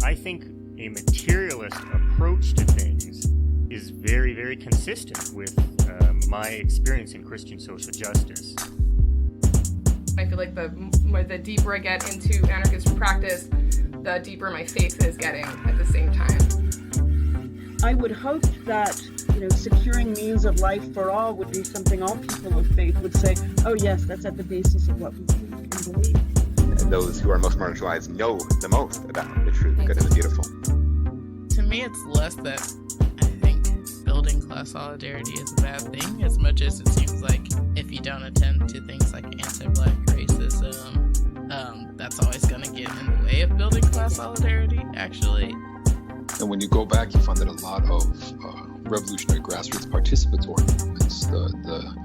I think a materialist approach to things is very, very consistent with my experience in Christian social justice. I feel like the deeper I get into anarchist practice, the deeper my faith is getting at the same time. I would hope that, securing means of life for all would be something all people of faith would say, oh yes, that's at the basis of what we believe. And those who are most marginalized know the most about the true, the good, and the beautiful. To me, it's less that I think building class solidarity is a bad thing, as much as it seems like if you don't attend to things like anti-Black racism, that's always going to get in the way of building class solidarity, actually. And when you go back, you find that a lot of revolutionary grassroots participatory movements, the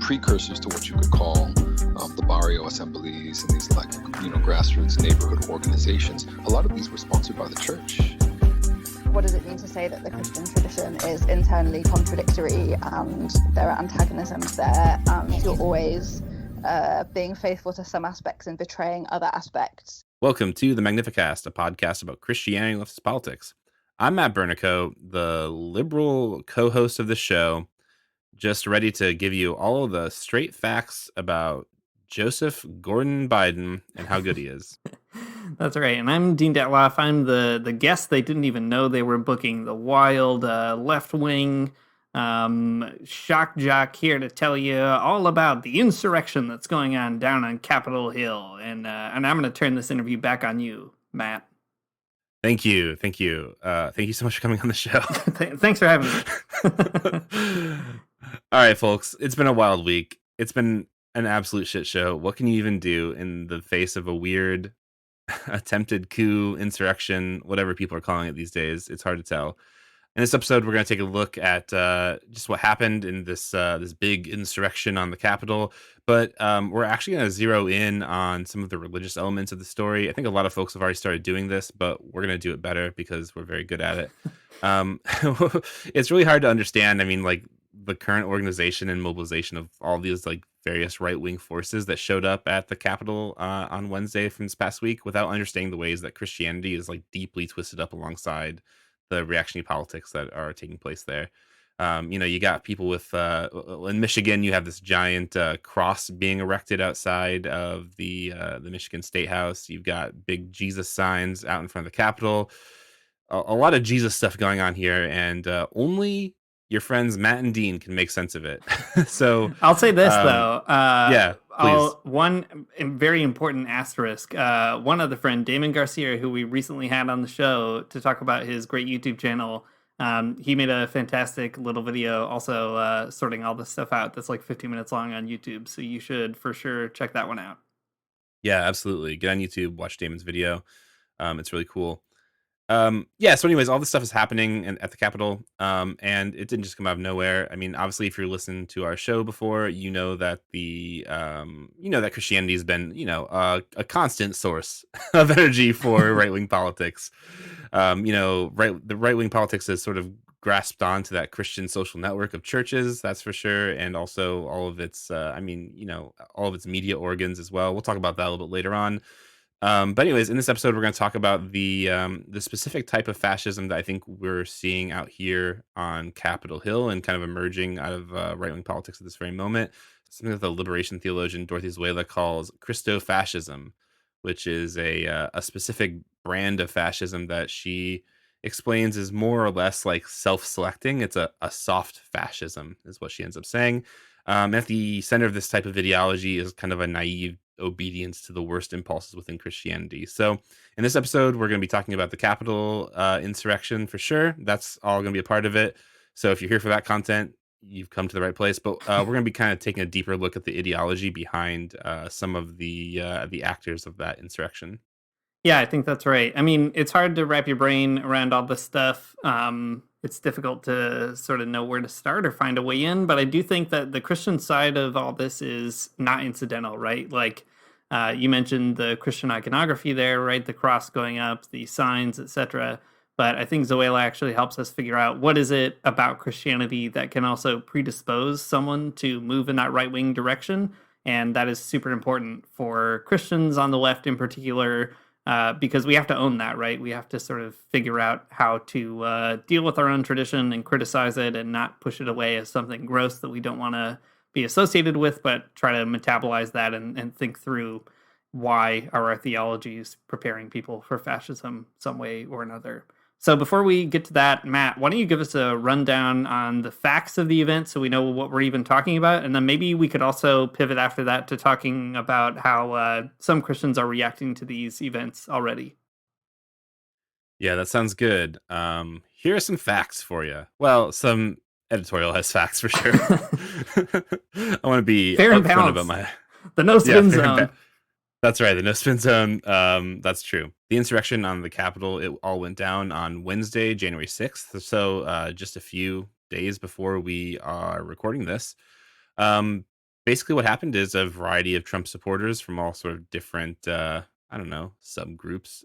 precursors to what you could call the barrio assemblies and these grassroots neighborhood organizations, a lot of these were sponsored by the church. What does it mean to say that the Christian tradition is internally contradictory and there are antagonisms there and you're always being faithful to some aspects and betraying other aspects? Welcome to the Magnificast, a podcast about Christianity and leftist politics. I'm Matt Bernico, the liberal co-host of the show, just ready to give you all of the straight facts about Joseph Gordon Biden and how good he is. That's right. And I'm Dean Detloff. I'm the guest they didn't even know they were booking, the wild left-wing shock jock here to tell you all about the insurrection that's going on down on Capitol Hill. And I'm going to turn this interview back on you, Matt. Thank you. Thank you so much for coming on the show. Thanks for having me. All right, folks. It's been a wild week. It's been an absolute shit show. What can you even do in the face of a weird attempted coup, insurrection, whatever people are calling it these days? It's hard to tell. In this episode, we're going to take a look at just what happened in this big insurrection on the Capitol. But we're actually going to zero in on some of the religious elements of the story. I think a lot of folks have already started doing this, but we're going to do it better because we're very good at it. It's really hard to understand. I mean, like the current organization and mobilization of all these various right-wing forces that showed up at the Capitol on Wednesday from this past week without understanding the ways that Christianity is deeply twisted up alongside the reactionary politics that are taking place there. You got people with in Michigan, you have this giant cross being erected outside of the Michigan State House. You've got big Jesus signs out in front of the Capitol. A lot of Jesus stuff going on here, and only your friends Matt and Dean can make sense of it. So I'll say this though. Yeah, please. One very important asterisk. One other friend, Damon Garcia, who we recently had on the show to talk about his great YouTube channel, he made a fantastic little video also sorting all this stuff out that's 15 minutes long on YouTube. So you should for sure check that one out. Yeah, absolutely. Get on YouTube, watch Damon's video. It's really cool. So anyways, all this stuff is happening at the Capitol, and it didn't just come out of nowhere. I mean, obviously, if you're listening to our show before, you know that that Christianity has been, a constant source of energy for right-wing politics. The right-wing politics has sort of grasped onto that Christian social network of churches, that's for sure, and also all of its, all of its media organs as well. We'll talk about that a little bit later on. But anyways, in this episode, we're going to talk about the specific type of fascism that I think we're seeing out here on Capitol Hill and kind of emerging out of right-wing politics at this very moment. Something that the liberation theologian Dorothee Sölle calls Christofacism, which is a specific brand of fascism that she explains is more or less like self-selecting. It's a soft fascism, is what she ends up saying. At the center of this type of ideology is kind of a naive obedience to the worst impulses within Christianity. So in this episode, we're going to be talking about the Capitol insurrection for sure. That's all going to be a part of it. So if you're here for that content, you've come to the right place. But we're going to be kind of taking a deeper look at the ideology behind some of the actors of that insurrection. Yeah, I think that's right. I mean, it's hard to wrap your brain around all this stuff. It's difficult to sort of know where to start or find a way in, but I do think that the Christian side of all this is not incidental, right? You mentioned the Christian iconography there, right? The cross going up, the signs, etc. But I think Zoella actually helps us figure out what is it about Christianity that can also predispose someone to move in that right-wing direction. And that is super important for Christians on the left in particular, because we have to own that, right? We have to sort of figure out how to deal with our own tradition and criticize it and not push it away as something gross that we don't want to be associated with, but try to metabolize that and think through why our theology is preparing people for fascism some way or another. So before we get to that, Matt, why don't you give us a rundown on the facts of the event so we know what we're even talking about? And then maybe we could also pivot after that to talking about how some Christians are reacting to these events already. Yeah, that sounds good. Here are some facts for you. Well, some editorialized facts for sure. I want to be fair and upfront balanced. about the no spin zone. That's right, the no spin zone. That's true. The insurrection on the Capitol, it all went down on Wednesday, January 6th. So just a few days before we are recording this. Basically what happened is a variety of Trump supporters from all sort of different, subgroups,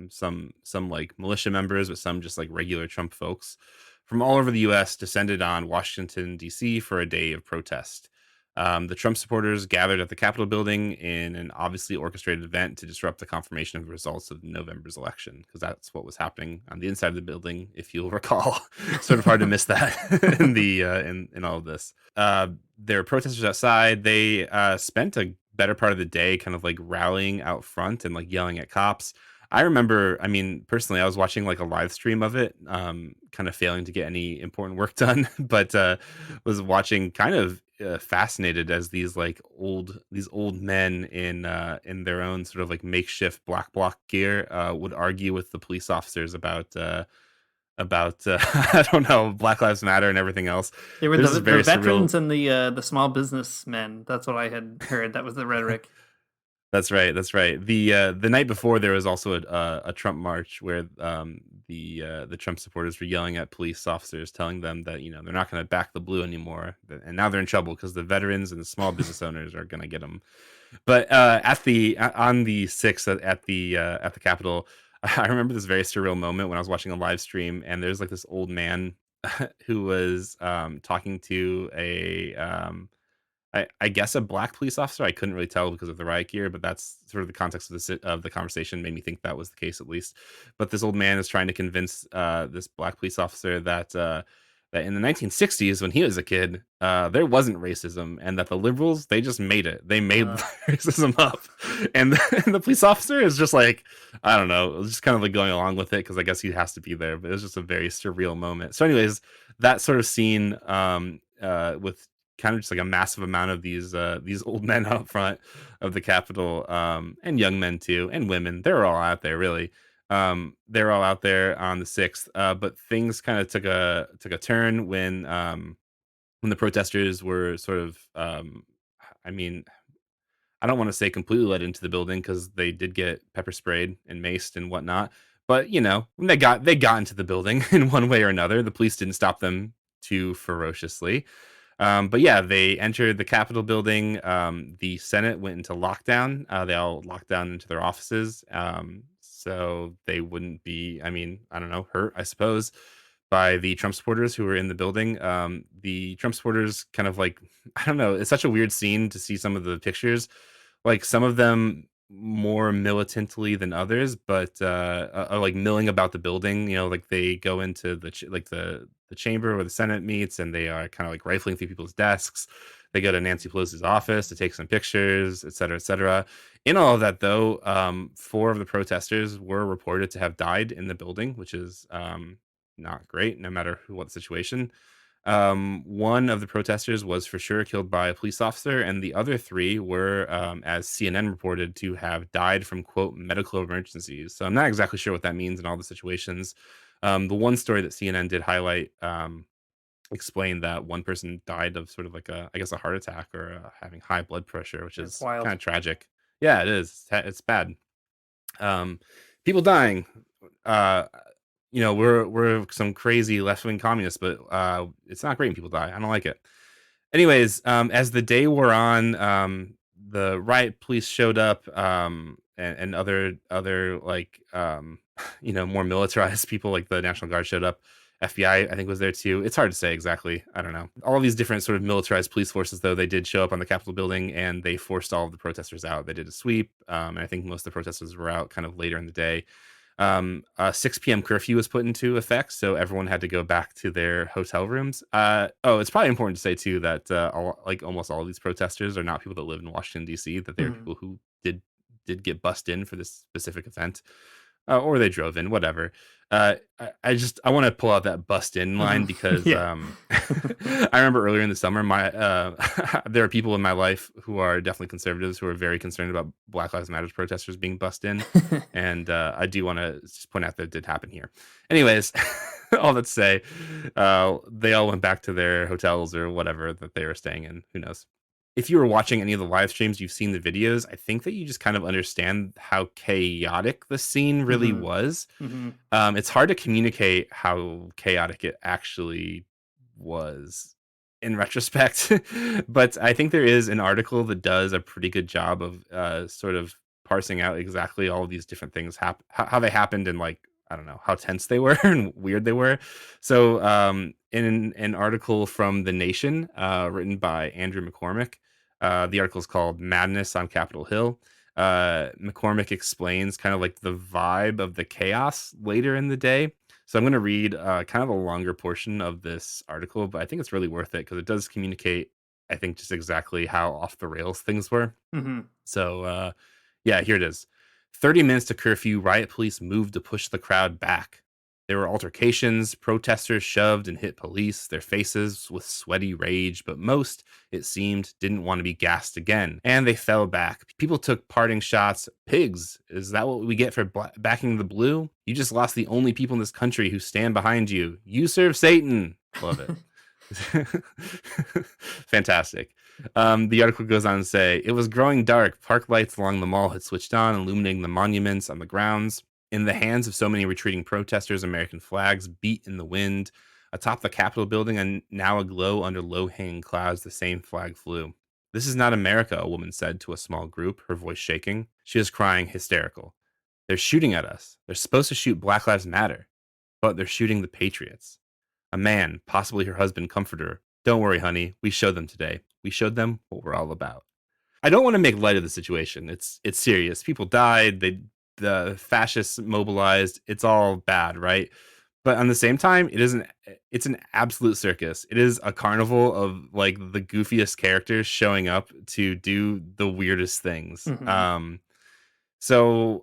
some like militia members, but some just like regular Trump folks from all over the U.S. descended on Washington, D.C. for a day of protest. The Trump supporters gathered at the Capitol building in an obviously orchestrated event to disrupt the confirmation of the results of November's election, because that's what was happening on the inside of the building, if you'll recall. Sort of hard to miss that in the in all of this. There were protesters outside. They spent a better part of the day kind of like rallying out front and like yelling at cops. I remember, I mean, personally, I was watching like a live stream of it, kind of failing to get any important work done, but was watching kind of fascinated as these old men in their own sort of like makeshift black bloc gear would argue with the police officers about I don't know, Black Lives Matter and everything else. They were the veterans and the small businessmen. That's what I had heard. That was the rhetoric. That's right. The night before there was also a Trump march where the Trump supporters were yelling at police officers, telling them that they're not going to back the blue anymore, and now they're in trouble because the veterans and the small business owners are going to get them. But on the 6th at the Capitol, I remember this very surreal moment when I was watching a live stream, and there's like this old man who was talking to I guess a black police officer. I couldn't really tell because of the riot gear, but that's sort of the context of the conversation made me think that was the case, at least. But this old man is trying to convince this black police officer that in the 1960s, when he was a kid, there wasn't racism, and that the liberals, they just made it. They made racism up, and the police officer is just like, I don't know, just kind of like going along with it because I guess he has to be there. But it was just a very surreal moment. So, anyways, that sort of scene with kind of just like a massive amount of these old men out front of the Capitol, and young men too, and women. They're all out there, really. They're all out there on the 6th, but things kind of took a turn when the protesters were sort of, I mean, I don't want to say completely let into the building because they did get pepper sprayed and maced and whatnot. But when they got into the building in one way or another, the police didn't stop them too ferociously. But yeah, they entered the Capitol building. The Senate went into lockdown. They all locked down into their offices. So they wouldn't be, I don't know, hurt, I suppose, by the Trump supporters who were in the building. The Trump supporters kind of like, I don't know, it's such a weird scene to see some of the pictures. Like some of them more militantly than others, but are like milling about the building. Like they go into the chamber where the Senate meets, and they are kind of like rifling through people's desks. They go to Nancy Pelosi's office to take some pictures, et cetera, et cetera. In all of that, though, 4 of the protesters were reported to have died in the building, which is not great, no matter what the situation. One of the protesters was for sure killed by a police officer, and the other 3 were, as CNN reported, to have died from, quote, medical emergencies. So I'm not exactly sure what that means in all the situations. The one story that CNN did highlight explained that one person died of sort of like a heart attack or having high blood pressure, which is kind of tragic. Yeah, it is. It's bad. People dying. We're some crazy left-wing communists, but it's not great when people die. I don't like it. Anyways, as the day wore on, the riot police showed up, and other like more militarized people like the National Guard showed up, FBI, I think, was there too. It's hard to say exactly. I don't know. All of these different sort of militarized police forces, though, they did show up on the Capitol building and they forced all of the protesters out. They did a sweep. And I think most of the protesters were out kind of later in the day. A 6 p.m. curfew was put into effect, so everyone had to go back to their hotel rooms. It's probably important to say too that almost all of these protesters are not people that live in Washington D.C. That they're people who did get bussed in for this specific event, or they drove in, whatever. I want to pull out that bust in line because I remember earlier in the summer, there are people in my life who are definitely conservatives who are very concerned about Black Lives Matter protesters being bussed in, and I do want to just point out that it did happen here. Anyways, all that to say, they all went back to their hotels or whatever that they were staying in. Who knows? If you were watching any of the live streams, you've seen the videos, I think that you just kind of understand how chaotic the scene really was. It's hard to communicate how chaotic it actually was in retrospect. But I think there is an article that does a pretty good job of sort of parsing out exactly all of these different things, how they happened, and like, I don't know, how tense they were and weird they were. So in an article from The Nation, written by Andrew McCormick, the article is called Madness on Capitol Hill. McCormick explains kind of like the vibe of the chaos later in the day. So I'm going to read kind of a longer portion of this article, but I think it's really worth it because it does communicate, I think, just exactly how off the rails things were. So here it is. 30 minutes to curfew, riot police moved to push the crowd back. There were altercations, protesters shoved and hit police, their faces with sweaty rage, but most, it seemed, didn't want to be gassed again, and they fell back. People took parting shots. Pigs, is that what we get for backing the blue? You just lost the only people in this country who stand behind you. You serve Satan. Love it. Fantastic. The article goes on to say, it was growing dark. Park lights along the mall had switched on, illuminating the monuments on the grounds. In the hands of so many retreating protesters, American flags beat in the wind. Atop the Capitol building and now aglow under low-hanging clouds, the same flag flew. This is not America, a woman said to a small group, her voice shaking. She was crying, hysterical. They're shooting at us. They're supposed to shoot Black Lives Matter, but they're shooting the patriots. A man, possibly her husband, comforted her. Don't worry, honey. We showed them today. We showed them what we're all about. I don't want to make light of the situation. It's serious. People died. The fascists mobilized. It's all bad, right? But on the same time, it's an absolute circus. It is a carnival of like the goofiest characters showing up to do the weirdest things. On the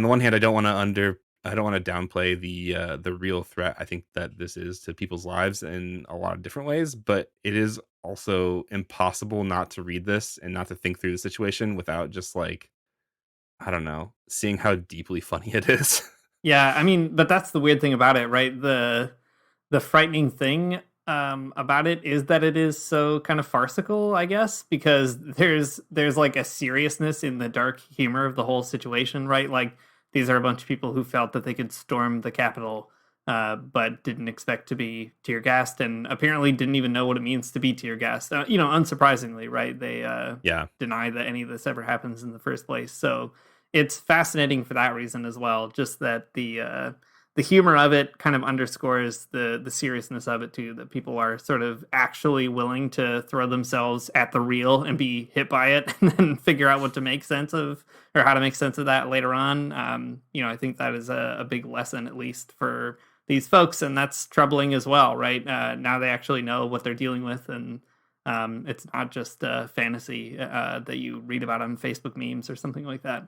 one hand, I don't want to downplay the real threat I think that this is to people's lives in a lot of different ways, but it is also impossible not to read this and not to think through the situation without just like, I don't know, seeing how deeply funny it is. Yeah, I mean, but that's the weird thing about it, right? The frightening thing about it is that it is so kind of farcical, I guess, because there's like a seriousness in the dark humor of the whole situation, right? Like, these are a bunch of people who felt that they could storm the Capitol, but didn't expect to be tear gassed, and apparently didn't even know what it means to be tear gassed. Unsurprisingly, right? They deny that any of this ever happens in the first place. So it's fascinating for that reason as well. Just that the humor of it kind of underscores the seriousness of it too. That people are sort of actually willing to throw themselves at the real and be hit by it, and then figure out what to make sense of, or how to make sense of that later on. I think that is a big lesson, at least for these folks, and that's troubling as well, right? Now they actually know what they're dealing with, and it's not just fantasy that you read about on Facebook memes or something like that.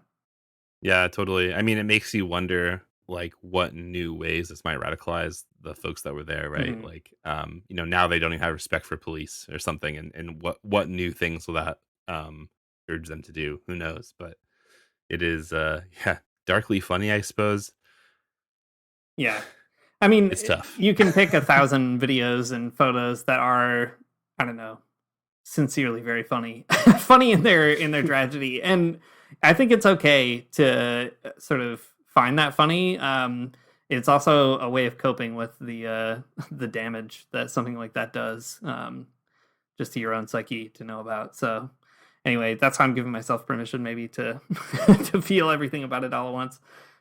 Yeah, totally. I mean, it makes you wonder, like, what new ways this might radicalize the folks that were there, right? Like, now they don't even have respect for police or something, and what new things will that urge them to do? Who knows? But it is, darkly funny, I suppose. Yeah. I mean, it's tough. You can pick 1,000 videos and photos that are, I don't know, sincerely very funny, funny in their tragedy, and I think it's okay to sort of find that funny. It's also a way of coping with the damage that something like that does, just to your own psyche to know about. So anyway, that's how I'm giving myself permission maybe to to feel everything about it all at once.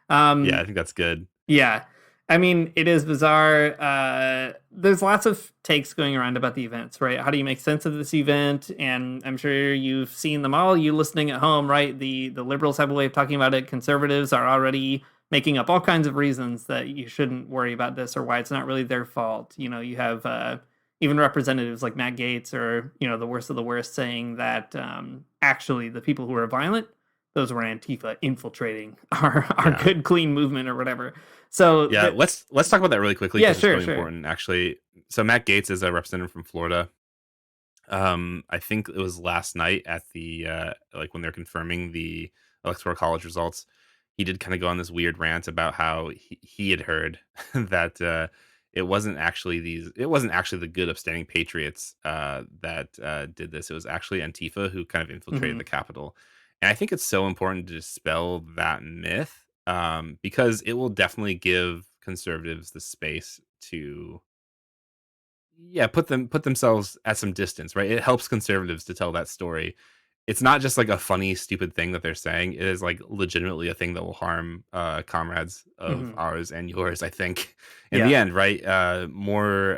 I think that's good. Yeah. I mean, it is bizarre. There's lots of takes going around about the events, right? How do you make sense of this event? And I'm sure you've seen them all. You listening at home, right? The liberals have a way of talking about it. Conservatives are already making up all kinds of reasons that you shouldn't worry about this or why it's not really their fault. You know, you have even representatives like Matt Gaetz or, you know, the worst of the worst saying that actually the people who are violent, those were Antifa infiltrating our good, clean movement or whatever. So yeah, let's talk about that really quickly. Yeah, It's really important, actually. So Matt Gaetz is a representative from Florida. I think it was last night at the like when they're confirming the electoral college results. He did kind of go on this weird rant about how he had heard that it wasn't actually the good upstanding patriots that did this. It was actually Antifa who kind of infiltrated the Capitol. And I think it's so important to dispel that myth because it will definitely give conservatives the space to put themselves at some distance, right? It helps conservatives to tell that story. It's not just like a funny, stupid thing that they're saying. It is like legitimately a thing that will harm comrades of ours and yours, I think, in the end, right? More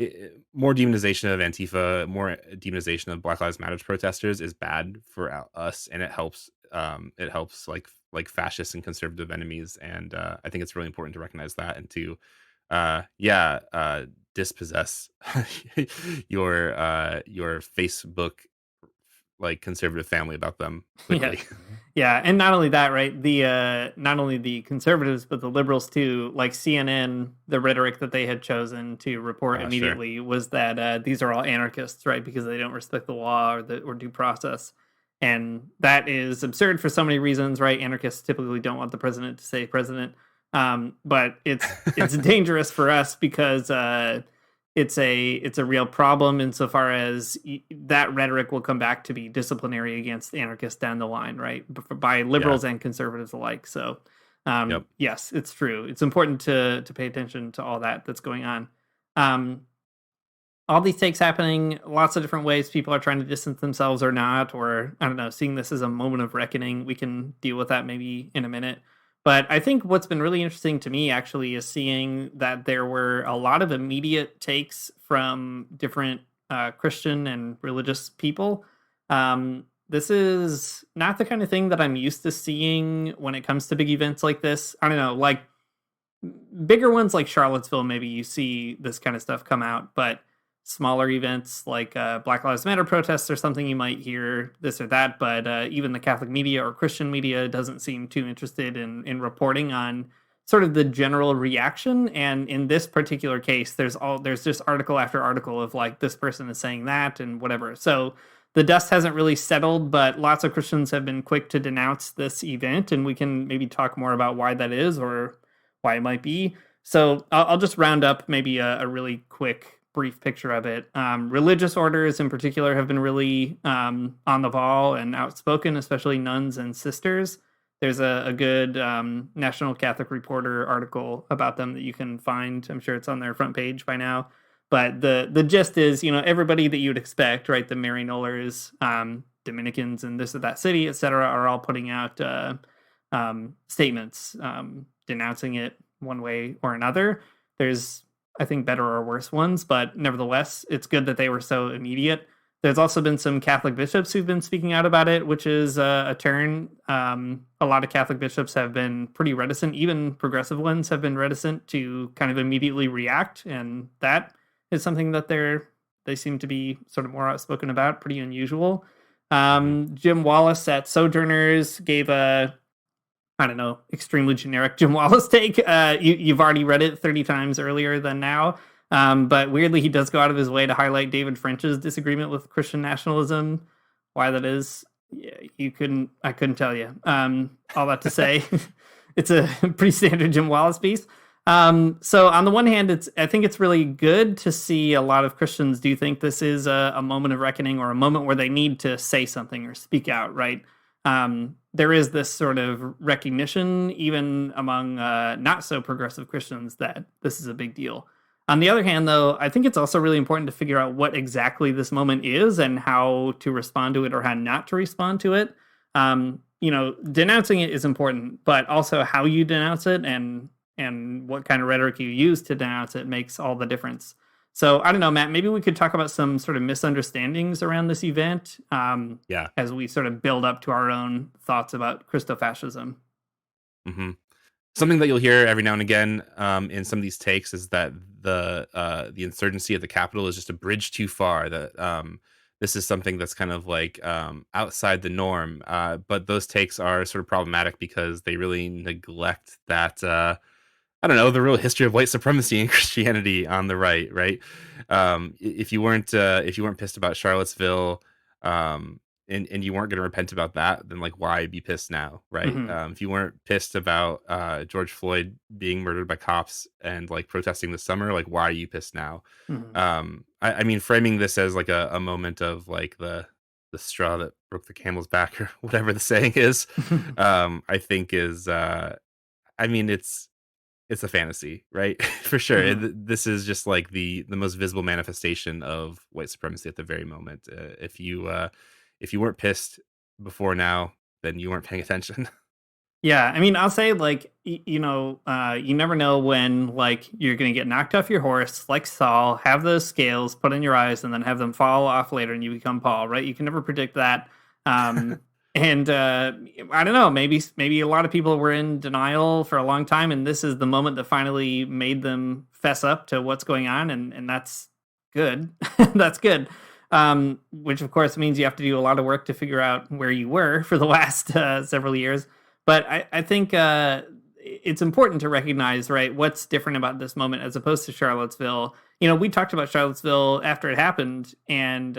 demonization of Antifa, more demonization of Black Lives Matter protesters is bad for us, and it helps like fascist and conservative enemies. And I think it's really important to recognize that and to dispossess your Facebook like conservative family about them quickly. Yeah, and not only that, right? The not only the conservatives but the liberals too. Like CNN, the rhetoric that they had chosen to report immediately was that these are all anarchists, right? Because they don't respect the law or due process, and that is absurd for so many reasons, right? Anarchists typically don't want the president to say president, but it's dangerous for us because it's a real problem insofar as that rhetoric will come back to be disciplinary against anarchists down the line, right? By liberals and conservatives alike. So, yes, it's true. It's important to pay attention to all that's going on. All these takes happening, lots of different ways people are trying to distance themselves or not, or I don't know, seeing this as a moment of reckoning. We can deal with that maybe in a minute. But I think what's been really interesting to me actually is seeing that there were a lot of immediate takes from different Christian and religious people. This is not the kind of thing that I'm used to seeing when it comes to big events like this. I don't know, like bigger ones like Charlottesville, maybe you see this kind of stuff come out, but smaller events like Black Lives Matter protests or something, you might hear this or that, but even the Catholic media or Christian media doesn't seem too interested in reporting on sort of the general reaction. And in this particular case, there's just article after article of like, this person is saying that and whatever. So the dust hasn't really settled, but lots of Christians have been quick to denounce this event, and we can maybe talk more about why that is or why it might be. So I'll just round up maybe a really quick brief picture of it. Religious orders in particular have been really on the ball and outspoken, especially nuns and sisters. There's a good National Catholic Reporter article about them that you can find. I'm sure it's on their front page by now. But the gist is, everybody that you would expect, right? The Mary Knowlers, Dominicans in this or that city, etc., are all putting out statements denouncing it one way or another. There's, I think, better or worse ones, but nevertheless, it's good that they were so immediate. There's also been some Catholic bishops who've been speaking out about it, which is a turn. A lot of Catholic bishops have been pretty reticent. Even progressive ones have been reticent to kind of immediately react, and that is something that they seem to be sort of more outspoken about, pretty unusual. Jim Wallace at Sojourners gave a, I don't know, extremely generic Jim Wallace take. You've already read it 30 times earlier than now. But weirdly, he does go out of his way to highlight David French's disagreement with Christian nationalism. Why that is, I couldn't tell you. All that to say, it's a pretty standard Jim Wallace piece. So on the one hand, I think it's really good to see a lot of Christians do think this is a moment of reckoning or a moment where they need to say something or speak out, right? There is this sort of recognition, even among not so progressive Christians, that this is a big deal. On the other hand, though, I think it's also really important to figure out what exactly this moment is and how to respond to it or how not to respond to it. Denouncing it is important, but also how you denounce it and and what kind of rhetoric you use to denounce it makes all the difference. So I don't know, Matt, maybe we could talk about some sort of misunderstandings around this event Yeah. as we sort of build up to our own thoughts about Christofascism. Mm-hmm. Something that you'll hear every now and again in some of these takes is that the insurgency at the Capitol is just a bridge too far. That this is something that's kind of like outside the norm. But those takes are sort of problematic because they really neglect that. I don't know, the real history of white supremacy and Christianity on the right? If you weren't pissed about Charlottesville, and you weren't going to repent about that, then like why be pissed now, right? Mhm. If you weren't pissed about George Floyd being murdered by cops and like protesting this summer, like why are you pissed now? Mhm. I mean, framing this as like a moment of like the straw that broke the camel's back or whatever the saying is, I think is I mean it's a fantasy, right? For sure. Mhm. This is just like the most visible manifestation of white supremacy at the very moment. If you weren't pissed before now, then you weren't paying attention. Yeah, I mean, I'll say like you never know when like you're gonna get knocked off your horse, like Saul, have those scales put in your eyes, and then have them fall off later, and you become Paul, right? You can never predict that. And I don't know, maybe a lot of people were in denial for a long time, and this is the moment that finally made them fess up to what's going on, and that's good. That's good. Which of course means you have to do a lot of work to figure out where you were for the last several years. But I think it's important to recognize, right, what's different about this moment as opposed to Charlottesville. We talked about Charlottesville after it happened and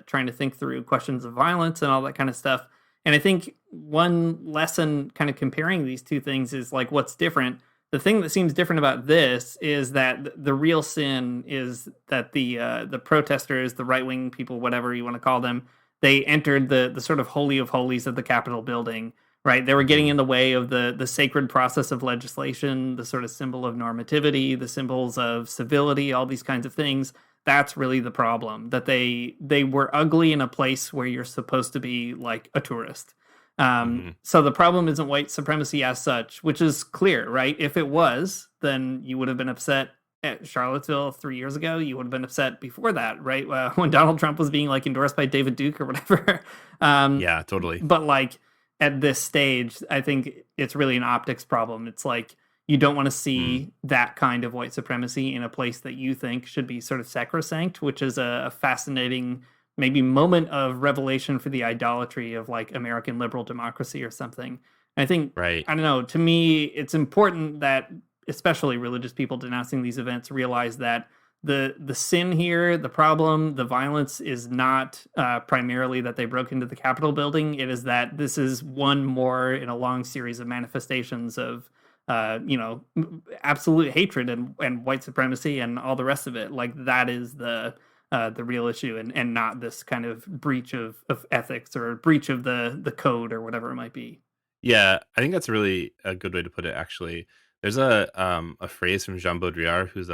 trying to think through questions of violence and all that kind of stuff. And I think one lesson kind of comparing these two things is like what's different. The thing that seems different about this is that the real sin is that the protesters, the right-wing people, whatever you want to call them, they entered the sort of holy of holies of the Capitol building. Right, they were getting in the way of the sacred process of legislation, the sort of symbol of normativity, the symbols of civility, all these kinds of things. That's really the problem. That they were ugly in a place where you're supposed to be like a tourist. So the problem isn't white supremacy as such, which is clear, right? If it was, then you would have been upset at Charlottesville 3 years ago. You would have been upset before that, right? When Donald Trump was being like endorsed by David Duke or whatever. Yeah, totally. But like, at this stage, I think it's really an optics problem. It's like you don't want to see that kind of white supremacy in a place that you think should be sort of sacrosanct, which is a fascinating maybe moment of revelation for the idolatry of like American liberal democracy or something. I think, Right. I don't know, to me, it's important that especially religious people denouncing these events realize that the sin here, the problem, the violence is not primarily that they broke into the Capitol building. It is that this is one more in a long series of manifestations of, absolute hatred and white supremacy and all the rest of it. Like that is the real issue, and not this kind of breach of ethics or breach of the code or whatever it might be. Yeah, I think that's really a good way to put it. Actually, there's a phrase from Jean Baudrillard, who's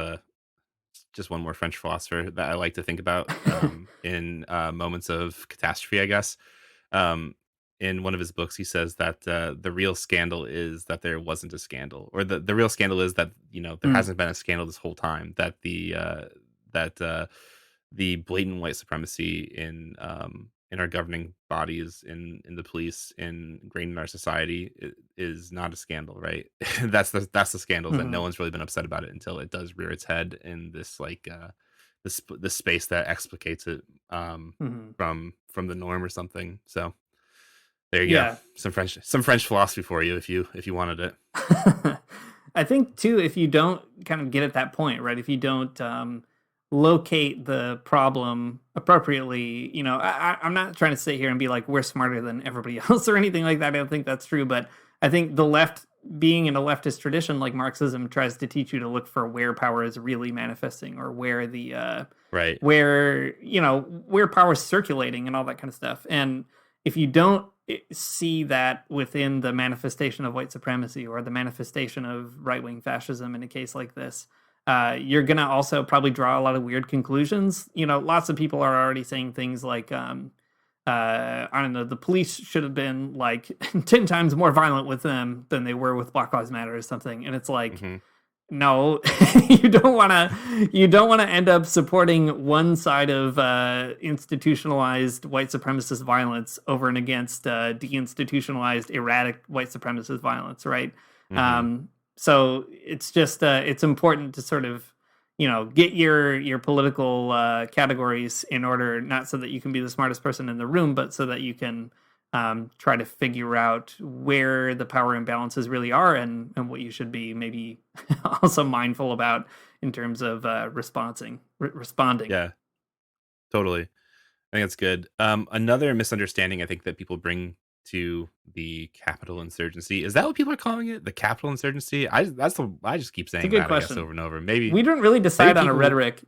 just one more French philosopher that I like to think about in moments of catastrophe, I guess. In one of his books, he says that the real scandal is that there wasn't a scandal, or the real scandal is that there hasn't been a scandal this whole time. That the blatant white supremacy in our governing bodies, in the police, ingrained in our society, is not a scandal, right? That's the scandal, that no one's really been upset about it until it does rear its head in this like this space that explicates it from the norm or something. So there you go, some French philosophy for you if you wanted it. I think too, if you don't kind of get at that point, right? If you don't locate the problem appropriately, I'm not trying to sit here and be like we're smarter than everybody else or anything like that. I don't think that's true, but I think the left, being in a leftist tradition like Marxism, tries to teach you to look for where power is really manifesting, or where the right, where power is circulating and all that kind of stuff. And if you don't see that within the manifestation of white supremacy or the manifestation of right-wing fascism in a case like this, you're going to also probably draw a lot of weird conclusions. Lots of people are already saying things like, I don't know, the police should have been like 10 times more violent with them than they were with Black Lives Matter or something. And it's like, no, you don't want to end up supporting one side of institutionalized white supremacist violence over and against deinstitutionalized erratic white supremacist violence, right? So it's just it's important to sort of, get your political categories in order, not so that you can be the smartest person in the room, but so that you can try to figure out where the power imbalances really are and what you should be maybe also mindful about in terms of responding. Yeah, totally. I think that's good. Another misunderstanding I think that people bring to the Capitol insurgency, is that what people are calling it? The Capitol insurgency? I just keep saying good that, I guess, question. over and over. Maybe we didn't really decide on a people- rhetoric.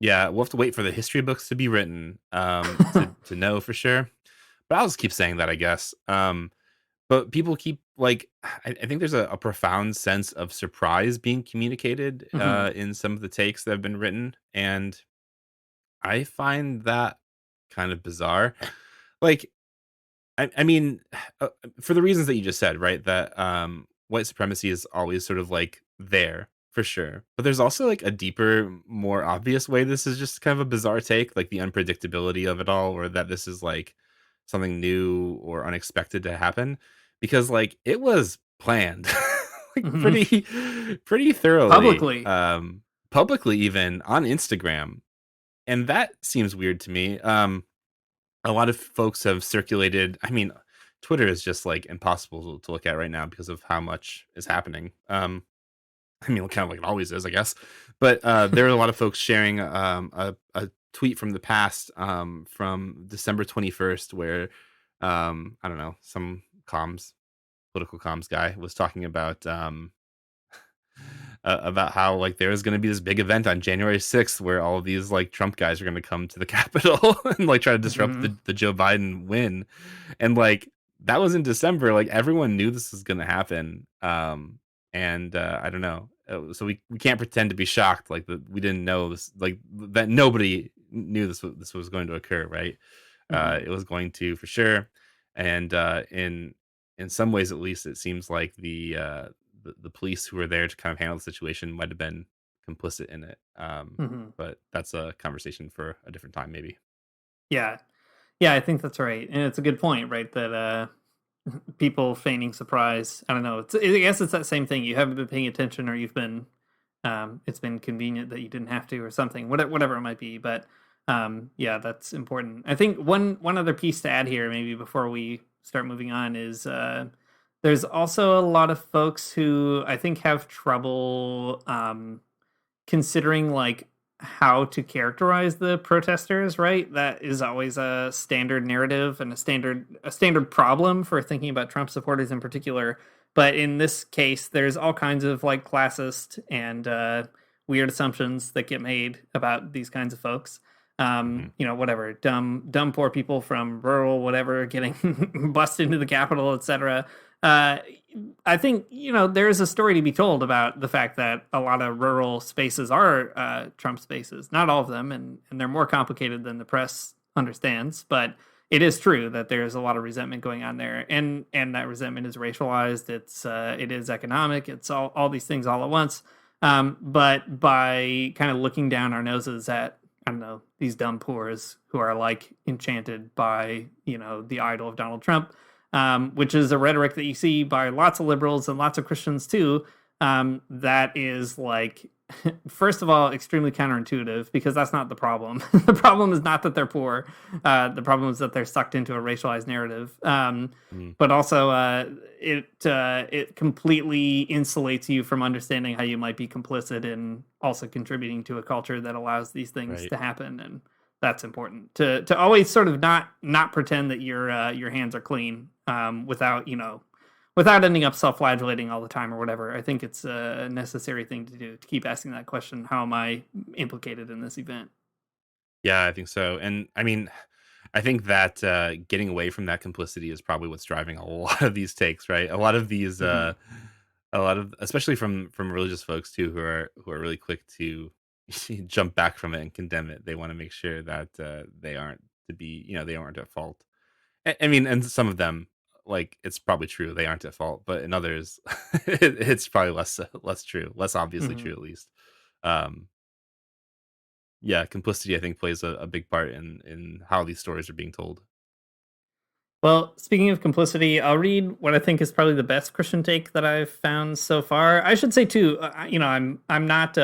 Yeah, we'll have to wait for the history books to be written to know for sure. But I'll just keep saying that, I guess. But people keep like, I think there's a profound sense of surprise being communicated in some of the takes that have been written, and I find that kind of bizarre. Like, I mean, for the reasons that you just said, right? That white supremacy is always sort of like there for sure, but there's also like a deeper, more obvious way this is just kind of a bizarre take, like the unpredictability of it all, or that this is like something new or unexpected to happen, because like it was planned like pretty thoroughly, publicly even on Instagram, and that seems weird to me. A lot of folks have circulated. I mean, Twitter is just like impossible to look at right now because of how much is happening. I mean, kind of like it always is, I guess. But there are a lot of folks sharing a tweet from the past, from December 21st, where I don't know, some political comms guy was talking about how like there is going to be this big event on January 6th where all of these like Trump guys are going to come to the Capitol and like try to disrupt the Joe Biden win. And like that was in December. Like everyone knew this was going to happen. And I don't know. So we can't pretend to be shocked like that we didn't know this, like that nobody knew this was going to occur, right? It was going to, for sure. And in some ways, at least, it seems like the police who were there to kind of handle the situation might have been complicit in it. But that's a conversation for a different time, maybe. Yeah, I think that's right, and it's a good point, right? That people feigning surprise. I don't know. I guess it's that same thing. You haven't been paying attention, or you've been. It's been convenient that you didn't have to, or something. Whatever it might be, but yeah, that's important. I think one other piece to add here, maybe before we start moving on, is there's also a lot of folks who I think have trouble considering like how to characterize the protesters, right? That is always a standard narrative and a standard problem for thinking about Trump supporters in particular. But in this case, there's all kinds of like classist and weird assumptions that get made about these kinds of folks. Whatever, dumb poor people from rural whatever getting bussed into the Capitol, etc. I think there's a story to be told about the fact that a lot of rural spaces are Trump spaces. Not all of them, and they're more complicated than the press understands. But it is true that there's a lot of resentment going on there, and that resentment is racialized. It is economic. It's all these things all at once. But by kind of looking down our noses at, I don't know, these dumb poors who are like enchanted by the idol of Donald Trump, which is a rhetoric that you see by lots of liberals and lots of Christians too. That is like, first of all, extremely counterintuitive, because that's not the problem. The problem is not that they're poor. The problem is that they're sucked into a racialized narrative. But also, it completely insulates you from understanding how you might be complicit in also contributing to a culture that allows these things to happen. And that's important to always sort of not pretend that your hands are clean, without ending up self-flagellating all the time or whatever. I think it's a necessary thing to do, to keep asking that question: how am I implicated in this event? Yeah, I think so. And I mean, I think that getting away from that complicity is probably what's driving a lot of these takes, right? A lot of these, especially from religious folks too, who are really quick to jump back from it and condemn it. They want to make sure that they aren't to be, they aren't at fault. I mean, and some of them, like, it's probably true they aren't at fault, but in others, it's probably less true, less obviously Mhm. true at least. Um, yeah, complicity I think plays a big part in how these stories are being told. Well, speaking of complicity, I'll read what I think is probably the best Christian take that I've found so far. I should say too, I'm not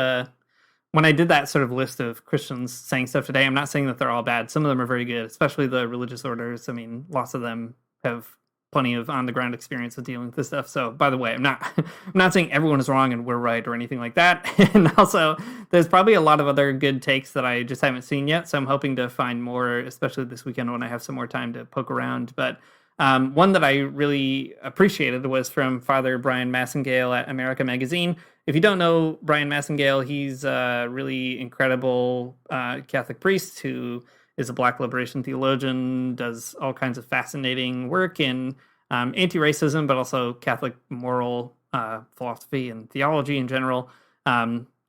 when I did that sort of list of Christians saying stuff today, I'm not saying that they're all bad. Some of them are very good, especially the religious orders. I mean, lots of them have plenty of on the ground experience of dealing with this stuff. So, by the way, I'm not I'm not saying everyone is wrong and we're right or anything like that. And also, there's probably a lot of other good takes that I just haven't seen yet. So I'm hoping to find more, especially this weekend when I have some more time to poke around. But one that I really appreciated was from Father Brian Massengale at America Magazine. If you don't know Brian Massengale, he's a really incredible Catholic priest who is a Black liberation theologian, does all kinds of fascinating work in anti-racism, but also Catholic moral philosophy and theology in general.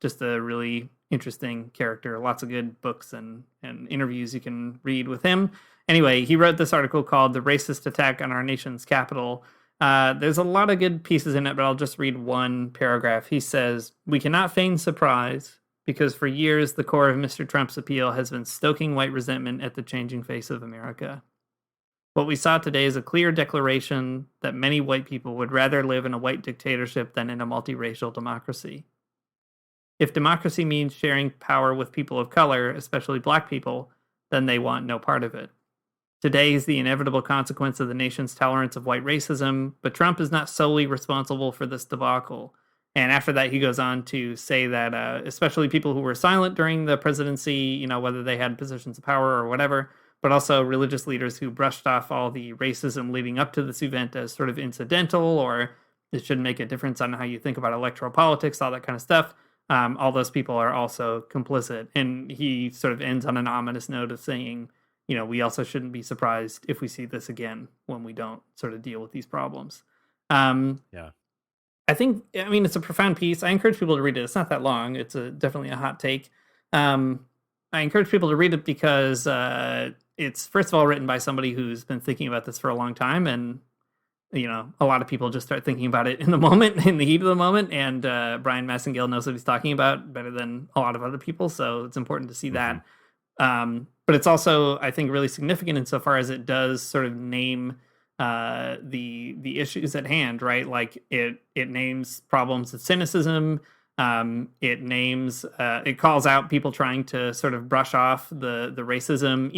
Just a really interesting character. Lots of good books and interviews you can read with him. Anyway, he wrote this article called "The Racist Attack on Our Nation's Capital." There's a lot of good pieces in it, but I'll just read one paragraph. He says, "We cannot feign surprise because for years the core of Mr. Trump's appeal has been stoking white resentment at the changing face of America. What we saw today is a clear declaration that many white people would rather live in a white dictatorship than in a multiracial democracy. If democracy means sharing power with people of color, especially black people, then they want no part of it. Today is the inevitable consequence of the nation's tolerance of white racism, but Trump is not solely responsible for this debacle." And after that, he goes on to say that especially people who were silent during the presidency, whether they had positions of power or whatever, but also religious leaders who brushed off all the racism leading up to this event as sort of incidental, or it shouldn't make a difference on how you think about electoral politics, all that kind of stuff. All those people are also complicit. And he sort of ends on an ominous note of saying, we also shouldn't be surprised if we see this again when we don't sort of deal with these problems. Yeah. I mean, it's a profound piece. I encourage people to read it. It's not that long. It's definitely a hot take. I encourage people to read it because it's, first of all, written by somebody who's been thinking about this for a long time. And, a lot of people just start thinking about it in the moment, in the heat of the moment. And Brian Massengale knows what he's talking about better than a lot of other people. So it's important to see that. But it's also, I think, really significant insofar as it does sort of name the issues at hand, right? Like it names problems of cynicism. It calls out people trying to sort of brush off the racism.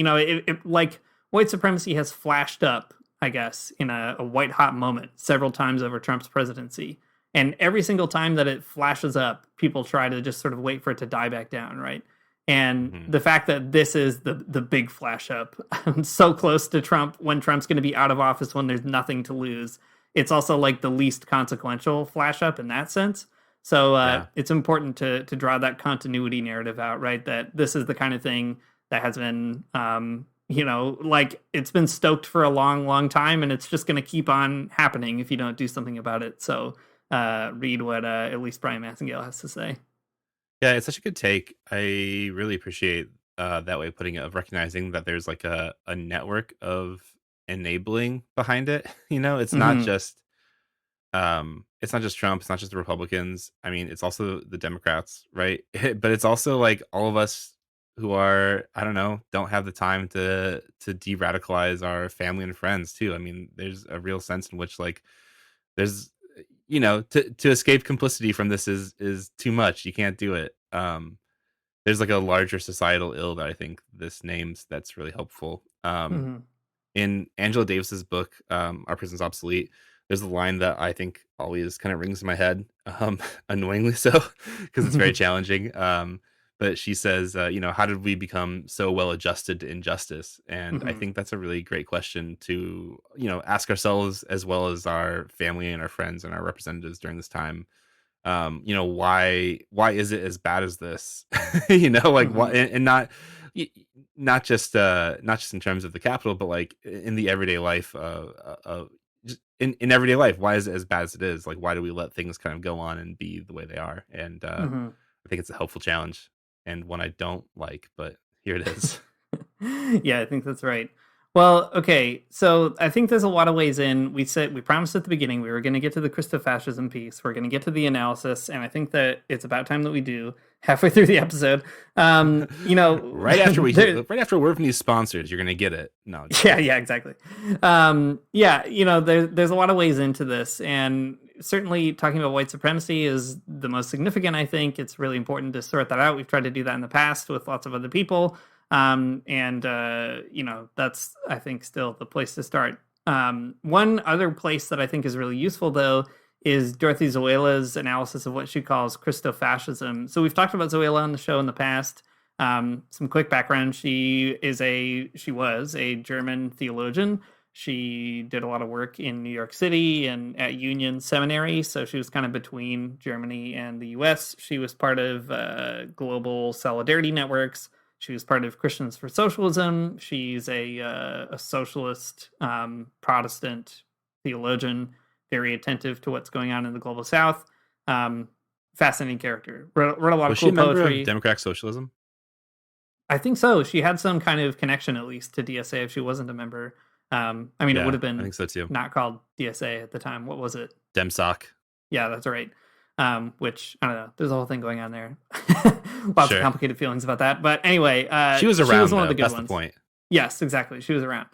Like white supremacy has flashed up, I guess, in a white hot moment several times over Trump's presidency. And every single time that it flashes up, people try to just sort of wait for it to die back down, right? And the fact that this is the big flash up, so close to Trump when Trump's going to be out of office when there's nothing to lose. It's also like the least consequential flash up in that sense. So it's important to draw that continuity narrative out, right? That this is the kind of thing that has been, like it's been stoked for a long, long time, and it's just going to keep on happening if you don't do something about it. So read what at least Brian Massengale has to say. Yeah, it's such a good take. I really appreciate that way of putting it, of recognizing that there's like a network of enabling behind it. It's not just Trump, it's not just the Republicans. I mean, it's also the Democrats, right? But it's also like all of us who are, I don't know, don't have the time to de-radicalize our family and friends too. I mean, there's a real sense in which like there's to escape complicity from this is too much. You can't do it. There's like a larger societal ill that I think this names that's really helpful. In Angela Davis's book, Our Prison's Obsolete, there's a line that I think always kind of rings in my head, annoyingly so, because it's very challenging. But she says, how did we become so well adjusted to injustice? And I think that's a really great question to, ask ourselves as well as our family and our friends and our representatives during this time. Why is it as bad as this? Why, and not just in terms of the Capitol, but like in the everyday life just in everyday life, why is it as bad as it is? Like, why do we let things kind of go on and be the way they are? And I think it's a helpful challenge and one I don't like, but here it is. Yeah, I think that's right. Well, okay, so I think there's a lot of ways in. We promised at the beginning we were going to get to the Christofascism piece. We're going to get to the analysis, and I think that it's about time that we do halfway through the episode. Right after right after a word from these sponsors, you're gonna get it. No. Yeah, exactly. There's a lot of ways into this, and certainly talking about white supremacy is the most significant. I think it's really important to sort that out. We've tried to do that in the past with lots of other people. That's, I think, still the place to start. One other place that I think is really useful, though, is Dorothee Sölle's analysis of what she calls Christofascism. So we've talked about Sölle on the show in the past. Some quick background: she was a German theologian. She did a lot of work in New York City and at Union Seminary, so she was kind of between Germany and the U.S. She was part of global solidarity networks. She was part of Christians for Socialism. She's a socialist Protestant theologian, very attentive to what's going on in the global South. Fascinating character. Wrote a lot of cool poetry. Of Democratic Socialism? I think so. She had some kind of connection, at least, to DSA if she wasn't a member. It would have been I think so too. Not called DSA at the time. What was it? DemSoc. Yeah, that's right. Which, I don't know. There's a whole thing going on there. Lots of complicated feelings about that. But anyway, she was around. She was one of the good That's ones. The point. Yes, exactly. She was around.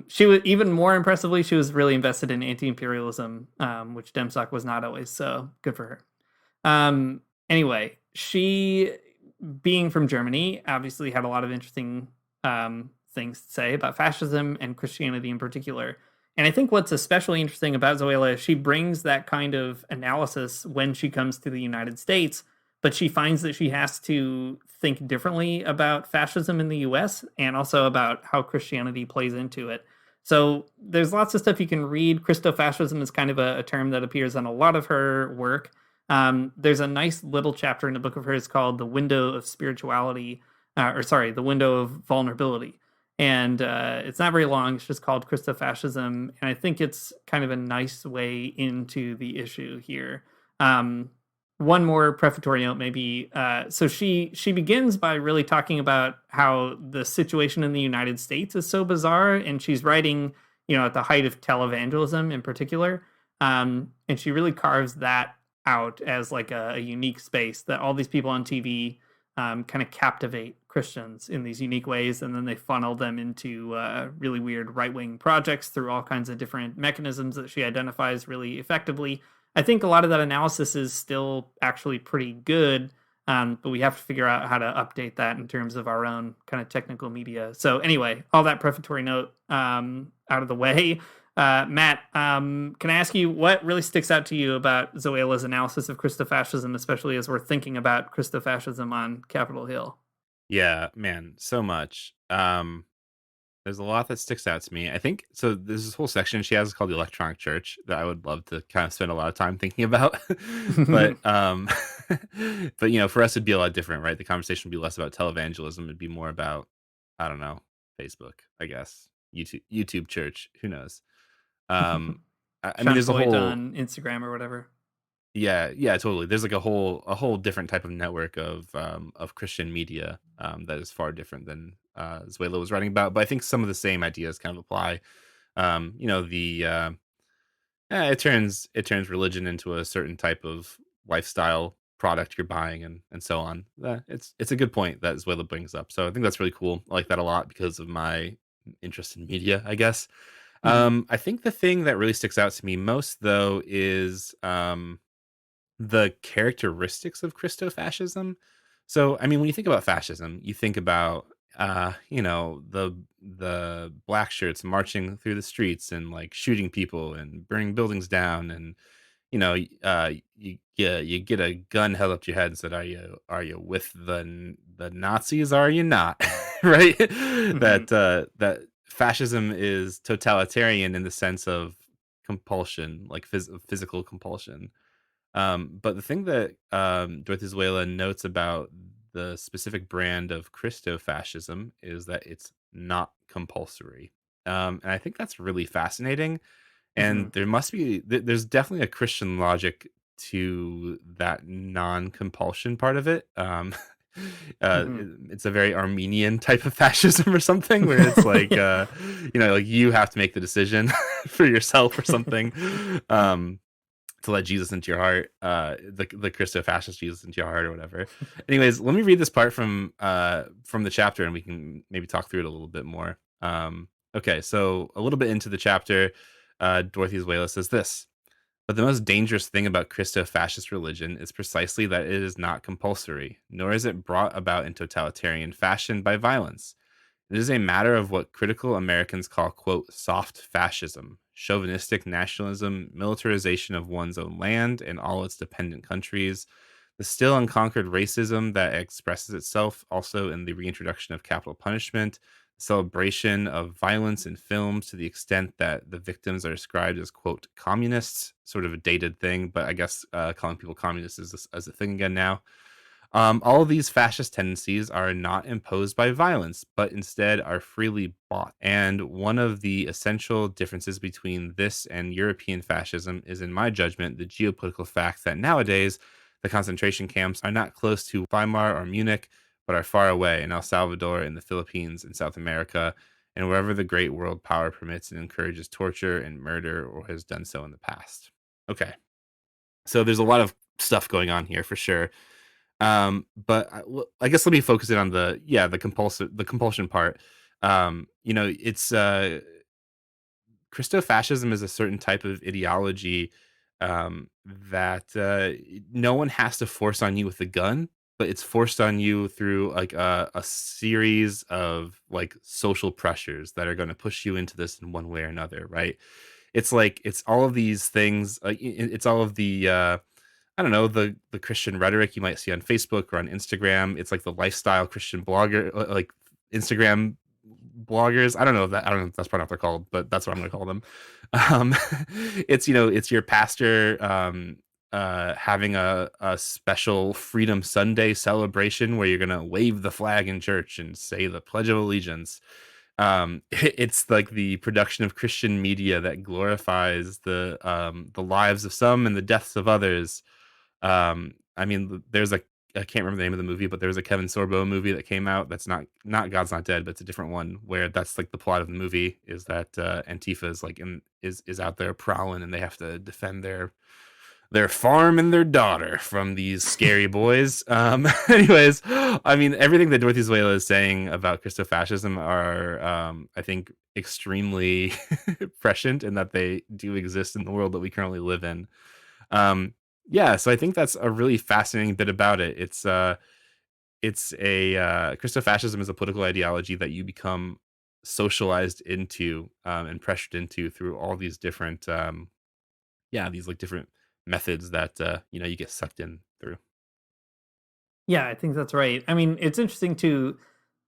She was, even more impressively, she was really invested in anti-imperialism, which DemSoc was not always. So good for her. Anyway, she, being from Germany, obviously had a lot of interesting things to say about fascism and Christianity in particular. And I think what's especially interesting about Sölle is she brings that kind of analysis when she comes to the United States, but she finds that she has to think differently about fascism in the US and also about how Christianity plays into it. So there's lots of stuff you can read. Christofascism is kind of a term that appears on a lot of her work. There's a nice little chapter in a book of hers called The Window of Spirituality, The Window of Vulnerability. And it's not very long. It's just called Christofascism. And I think it's kind of a nice way into the issue here. One more prefatory note, maybe. So she begins by really talking about how the situation in the United States is so bizarre. And she's writing, at the height of televangelism in particular. And she really carves that out as like a unique space that all these people on TV kind of captivate Christians in these unique ways, and then they funnel them into really weird right-wing projects through all kinds of different mechanisms that she identifies really effectively. I think a lot of that analysis is still actually pretty good, but we have to figure out how to update that in terms of our own kind of technical media. So anyway, all that prefatory note out of the way. Matt, can I ask you what really sticks out to you about Sölle's analysis of Christofascism, especially as we're thinking about Christofascism on Capitol Hill? Yeah, man, so much. There's a lot that sticks out to me. I think so. There's this whole section she has called the Electronic Church that I would love to kind of spend a lot of time thinking about. but for us, it'd be a lot different, right? The conversation would be less about televangelism. It'd be more about, I don't know, Facebook, I guess, YouTube Church. Who knows? I mean, there's a whole on Instagram or whatever. Yeah, totally. There's like a whole different type of network of Christian media that is far different than Sölle was writing about. But I think some of the same ideas kind of apply. It turns religion into a certain type of lifestyle product you're buying and so on. It's a good point that Sölle brings up. So I think that's really cool. I like that a lot because of my interest in media, I guess. I think the thing that really sticks out to me most, though, is the characteristics of Christofascism. So, I mean, when you think about fascism, you think about, the black shirts marching through the streets and like shooting people and burning buildings down, and you get a gun held up to your head and said, "Are you with the Nazis? Or are you not?" Right? That fascism is totalitarian in the sense of compulsion, like physical compulsion. But the thing that Dorothee Sölle notes about the specific brand of Christofascism is that it's not compulsory. And I think that's really fascinating. And there's definitely a Christian logic to that non-compulsion part of it. It's a very Armenian type of fascism or something, where it's like like you have to make the decision for yourself or something, to let Jesus into your heart, the Christofascist Jesus into your heart or whatever. Anyways, let me read this part from the chapter, and we can maybe talk through it a little bit more. Okay, so a little bit into the chapter, Dorothee Sölle says this: "But the most dangerous thing about Christofascist religion is precisely that it is not compulsory, nor is it brought about in totalitarian fashion by violence. It is a matter of what critical Americans call, quote, soft fascism, chauvinistic nationalism, militarization of one's own land and all its dependent countries, the still unconquered racism that expresses itself also in the reintroduction of capital punishment, the celebration of violence in films to the extent that the victims are described as, quote, communists," sort of a dated thing, but I guess calling people communists is a thing again now. All of these fascist tendencies are not imposed by violence, but instead are freely bought. And one of the essential differences between this and European fascism is, in my judgment, the geopolitical fact that nowadays the concentration camps are not close to Weimar or Munich, but are far away in El Salvador, in the Philippines, in South America, and wherever the great world power permits and encourages torture and murder or has done so in the past. Okay. So there's a lot of stuff going on here for sure. But I guess let me focus it on the compulsion part. It's Christofascism is a certain type of ideology that no one has to force on you with a gun, but it's forced on you through like a series of like social pressures that are going to push you into this in one way or another, right? It's like it's all of these things. It's all of the I don't know, the Christian rhetoric you might see on Facebook or on Instagram. It's like the lifestyle Christian blogger, like Instagram bloggers. I don't know if that's probably not what they're called, but that's what I'm going to call them. It's your pastor having a special Freedom Sunday celebration where you're going to wave the flag in church and say the Pledge of Allegiance. It's like the production of Christian media that glorifies the lives of some and the deaths of others. I mean, I can't remember the name of the movie, but there was a Kevin Sorbo movie that came out that's not God's Not Dead, but it's a different one where that's like the plot of the movie is that Antifa is like is out there prowling and they have to defend their farm and their daughter from these scary boys. Anyways, I mean, everything that Dorothee Sölle is saying about Christofascism are, I think, extremely prescient in that they do exist in the world that we currently live in. So I think that's a really fascinating bit about it. It's Christofascism is a political ideology that you become socialized into and pressured into through all these different these like different methods that you get sucked in through. Yeah, I think that's right. I mean, it's interesting too,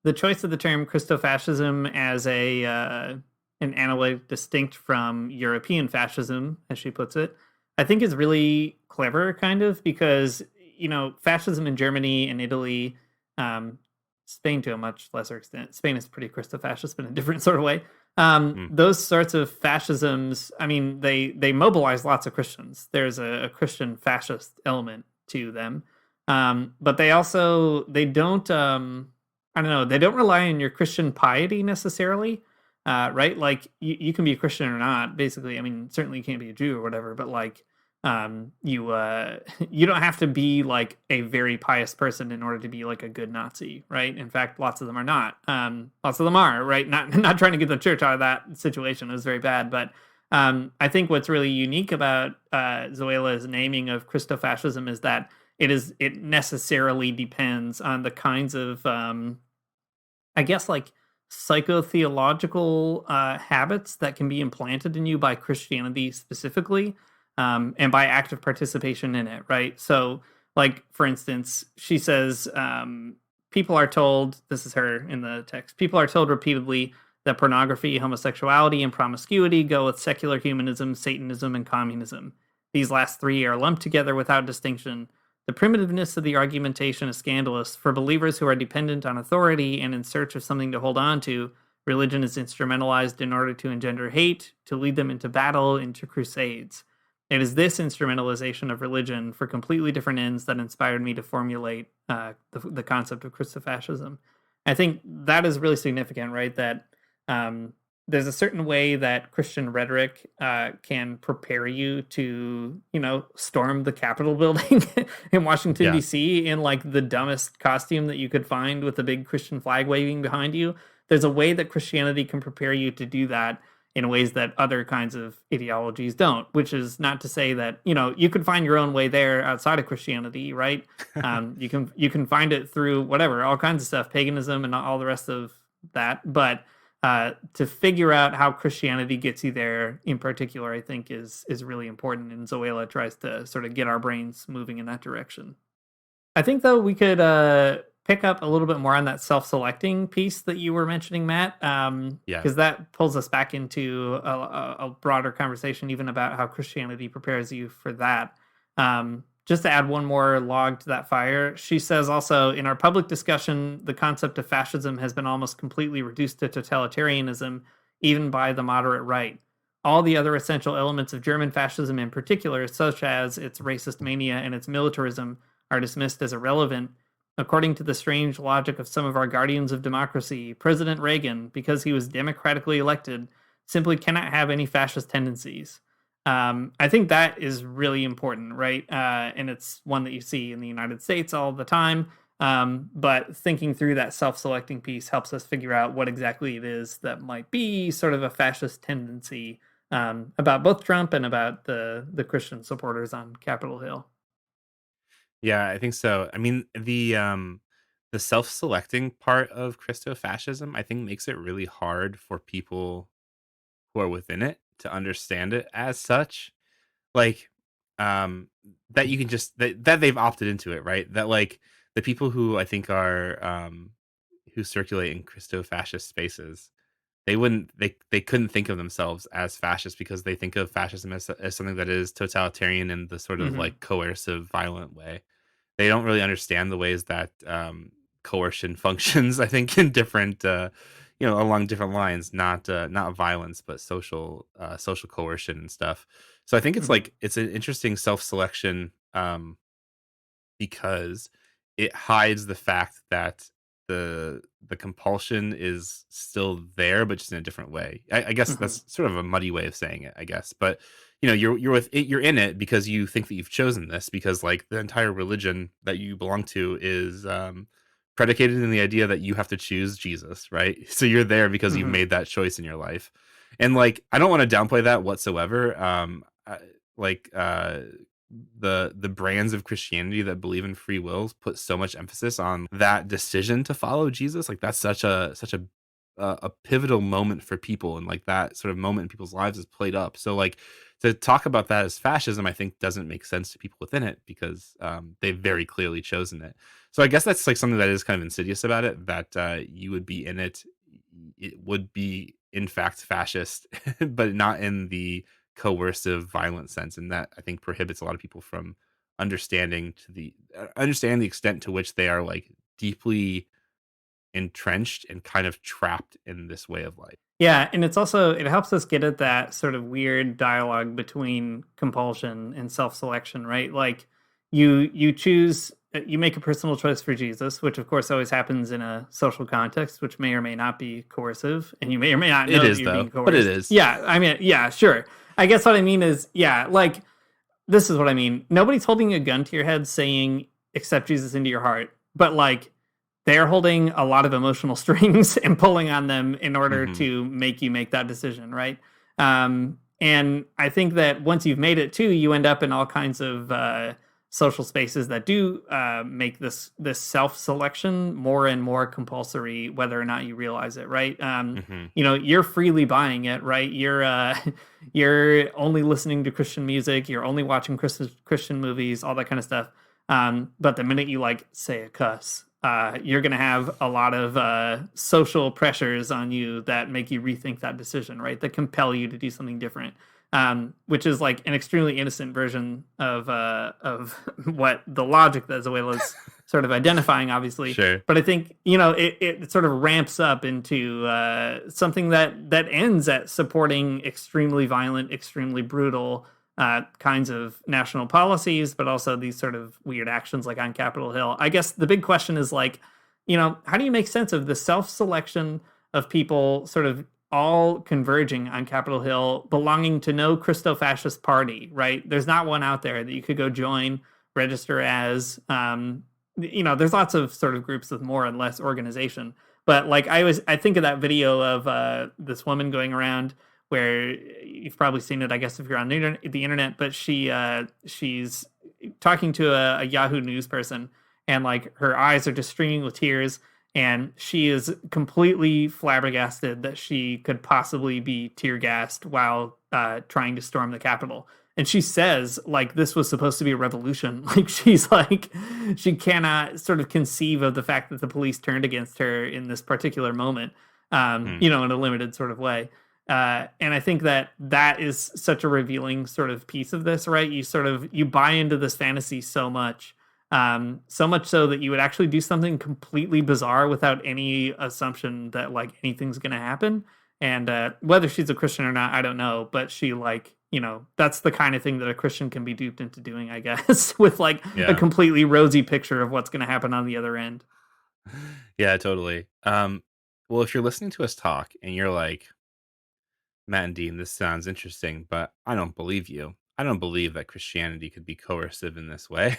the choice of the term Christofascism as an analog distinct from European fascism, as she puts it, I think is really clever, kind of, because fascism in Germany and Italy, Spain to a much lesser extent. Spain is pretty Christofascist, but in a different sort of way. Those sorts of fascisms, I mean, they mobilize lots of Christians. There's a Christian fascist element to them, but they don't they don't rely on your Christian piety necessarily, right? Like you can be a Christian or not, basically. I mean, certainly you can't be a Jew or whatever, but like you don't have to be like a very pious person in order to be like a good Nazi, right? In fact, lots of them are not. Lots of them are, right? Not trying to get the church out of that situation. It was very bad, but I think what's really unique about Zölle's naming of Christofascism is that it necessarily depends on the kinds of I guess like psychotheological habits that can be implanted in you by Christianity specifically. And by active participation in it, right? So, like, for instance, she says, people are told, this is her in the text, people are told repeatedly that pornography, homosexuality, and promiscuity go with secular humanism, Satanism, and communism. These last three are lumped together without distinction. The primitiveness of the argumentation is scandalous. For believers who are dependent on authority and in search of something to hold on to, religion is instrumentalized in order to engender hate, to lead them into battle, into crusades. It is this instrumentalization of religion for completely different ends that inspired me to formulate the concept of Christofacism. I think that is really significant, right? That there's a certain way that Christian rhetoric can prepare you to, storm the Capitol building in Washington, D.C. in like the dumbest costume that you could find with a big Christian flag waving behind you. There's a way that Christianity can prepare you to do that in ways that other kinds of ideologies don't, which is not to say that, you could find your own way there outside of Christianity, right? You can find it through whatever, all kinds of stuff, paganism and all the rest of that. But to figure out how Christianity gets you there in particular, I think is really important. And Zoela tries to sort of get our brains moving in that direction. I think, though, we could pick up a little bit more on that self-selecting piece that you were mentioning, Matt, because that pulls us back into a broader conversation even about how Christianity prepares you for that. Just to add one more log to that fire, she says also, in our public discussion, the concept of fascism has been almost completely reduced to totalitarianism, even by the moderate right. All the other essential elements of German fascism in particular, such as its racist mania and its militarism, are dismissed as irrelevant. According to the strange logic of some of our guardians of democracy, President Reagan, because he was democratically elected, simply cannot have any fascist tendencies. I think that is really important, right? And it's one that you see in the United States all the time. But thinking through that self-selecting piece helps us figure out what exactly it is that might be sort of a fascist tendency about both Trump and about the Christian supporters on Capitol Hill. Yeah, I think so. I mean, the self-selecting part of Christofascism, I think, makes it really hard for people who are within it to understand it as such. Like, that you can just that they've opted into it, right? That like the people who I think are who circulate in Christofascist spaces, they couldn't think of themselves as fascist because they think of fascism as something that is totalitarian in the sort of like coercive, violent way. They don't really understand the ways that coercion functions, I think, in different along different lines, not violence, but social coercion and stuff. So I think it's like it's an interesting self-selection because it hides the fact that the compulsion is still there, but just in a different way. I guess that's sort of a muddy way of saying it, I guess. But you're in it because you think that you've chosen this, because like the entire religion that you belong to is predicated in the idea that you have to choose Jesus, right? So you're there because you've made that choice in your life. And like, I don't want to downplay that whatsoever. The brands of Christianity that believe in free will put so much emphasis on that decision to follow Jesus. Like that's such a pivotal moment for people, and like that sort of moment in people's lives is played up. So like to talk about that as fascism, I think doesn't make sense to people within it because they've very clearly chosen it. So I guess that's like something that is kind of insidious about it, that you would be in it. It would be in fact fascist, but not in the coercive, violent sense. And that I think prohibits a lot of people from understanding the extent to which they are like deeply entrenched and kind of trapped in this way of life. Yeah, and it helps us get at that sort of weird dialogue between compulsion and self-selection, right? Like you make a personal choice for Jesus, which of course always happens in a social context, which may or may not be coercive, and you may or may not know it is, that you're though, being coerced. but it is. Yeah, I mean, yeah, sure. I guess what I mean is, yeah, like this is what I mean. Nobody's holding a gun to your head saying accept Jesus into your heart, but like they're holding a lot of emotional strings and pulling on them in order to make you make that decision, right? And I think that once you've made it too, you end up in all kinds of social spaces that do make this self-selection more and more compulsory, whether or not you realize it, right? You're freely buying it, right? You're only listening to Christian music, you're only watching Christian movies, all that kind of stuff. But the minute you like say a cuss, you're going to have a lot of social pressures on you that make you rethink that decision, right? That compel you to do something different, which is like an extremely innocent version of what the logic that Zoela's sort of identifying, obviously. Sure. But I think, it sort of ramps up into something that ends at supporting extremely violent, extremely brutal, kinds of national policies, but also these sort of weird actions like on Capitol Hill. I guess the big question is like, how do you make sense of the self-selection of people sort of all converging on Capitol Hill, belonging to no Christofascist party, right? There's not one out there that you could go join, register as. There's lots of sort of groups with more and less organization. But like I think of that video of this woman going around where you've probably seen it, I guess, if you're on the internet, but she's talking to a Yahoo News person, and like her eyes are just streaming with tears, and she is completely flabbergasted that she could possibly be tear gassed while trying to storm the Capitol. And she says, like, this was supposed to be a revolution. Like, she's like, she cannot sort of conceive of the fact that the police turned against her in this particular moment, in a limited sort of way. And I think that is such a revealing sort of piece of this, right? You buy into this fantasy so much so that you would actually do something completely bizarre without any assumption that like anything's going to happen. And whether she's a Christian or not, I don't know. But she that's the kind of thing that a Christian can be duped into doing, I guess, with like a completely rosy picture of what's going to happen on the other end. Yeah, totally. Well, if you're listening to us talk and you're like, Matt and Dean, this sounds interesting, but I don't believe you. I don't believe that Christianity could be coercive in this way.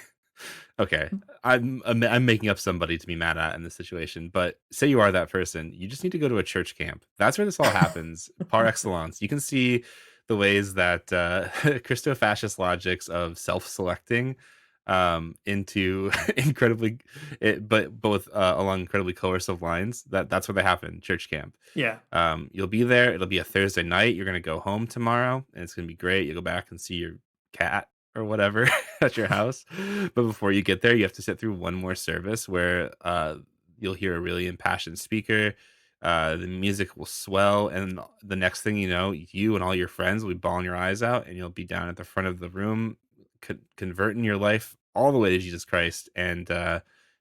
Okay, I'm making up somebody to be mad at in this situation, but say you are that person, you just need to go to a church camp. That's where this all happens, par excellence. You can see the ways that Christofascist logics of self-selecting into but both along incredibly coercive lines. That's where they happen, church camp. Yeah. You'll be there. It'll be a Thursday night. You're gonna go home tomorrow, and it's gonna be great. You'll go back and see your cat or whatever at your house. But before you get there, you have to sit through one more service where you'll hear a really impassioned speaker. The music will swell, and the next thing you know, you and all your friends will be bawling your eyes out, and you'll be down at the front of the room converting your life all the way to Jesus Christ. And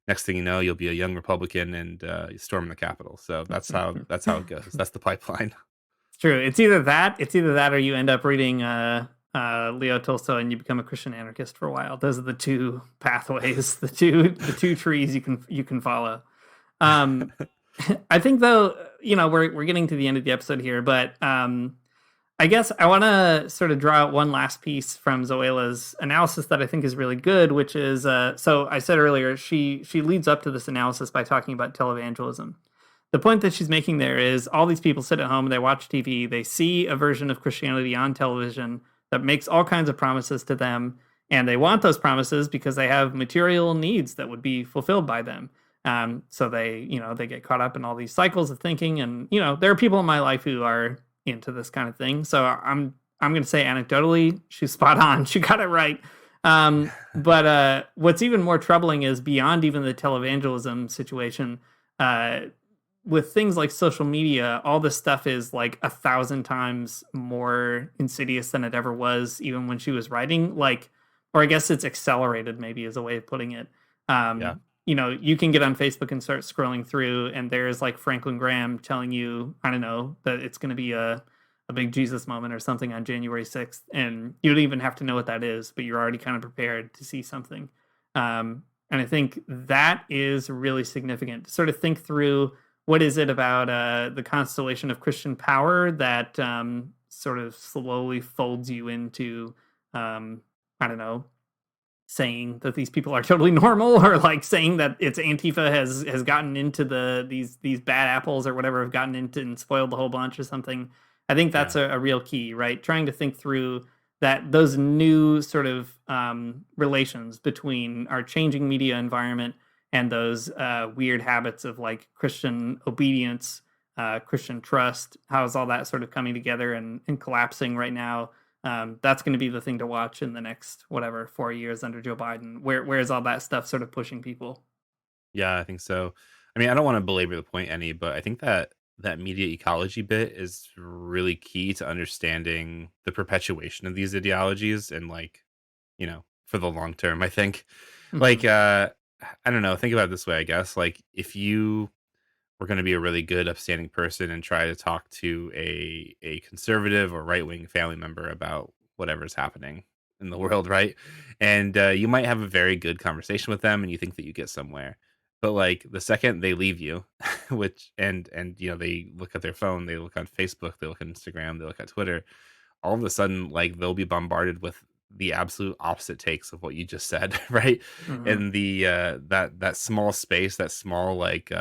next thing you know, you'll be a young Republican and storm the Capitol. So that's how it goes. That's the pipeline. It's true. It's either that or you end up reading Leo Tolstoy and you become a Christian anarchist for a while. Those are the two pathways, the two trees you can follow. I think though, we're getting to the end of the episode here, but I guess I want to sort of draw out one last piece from Zoela's analysis that I think is really good, which is, so I said earlier, she leads up to this analysis by talking about televangelism. The point that she's making there is all these people sit at home, they watch TV, they see a version of Christianity on television that makes all kinds of promises to them, and they want those promises because they have material needs that would be fulfilled by them. So they get caught up in all these cycles of thinking, and there are people in my life who are into this kind of thing. So I'm going to say anecdotally, she's spot on. She got it right. But what's even more troubling is beyond even the televangelism situation, with things like social media, all this stuff is like 1,000 times more insidious than it ever was, even when she was writing. Or I guess it's accelerated, maybe is a way of putting it. You can get on Facebook and start scrolling through, and there's like Franklin Graham telling you, I don't know, that it's going to be a big Jesus moment or something on January 6th. And you don't even have to know what that is, but you're already kind of prepared to see something. And I think that is really significant to sort of think through what is it about the constellation of Christian power that sort of slowly folds you into, I don't know, saying that these people are totally normal, or like saying that it's Antifa has gotten into these bad apples or whatever, have gotten into and spoiled the whole bunch or something. I think that's a real key, right? Trying to think through those new sort of relations between our changing media environment and those weird habits of like Christian obedience, Christian trust. How is all that sort of coming together and collapsing right now? That's going to be the thing to watch in the next 4 years under Joe Biden. Where is all that stuff sort of pushing people? Yeah, I think so. I mean, I don't want to belabor the point any, but I think that media ecology bit is really key to understanding the perpetuation of these ideologies and for the long term. I think I don't know, think about it this way, I guess. Like if you were going to be a really good upstanding person and try to talk to a conservative or right-wing family member about whatever's happening, in the world, right? And you might have a very good conversation with them, and you think that you get somewhere. But like the second they leave you, which and they look at their phone, they look on Facebook, they look on Instagram, they look at Twitter, all of a sudden like they'll be bombarded with the absolute opposite takes of what you just said, right? Mhm. And the that small space, that small like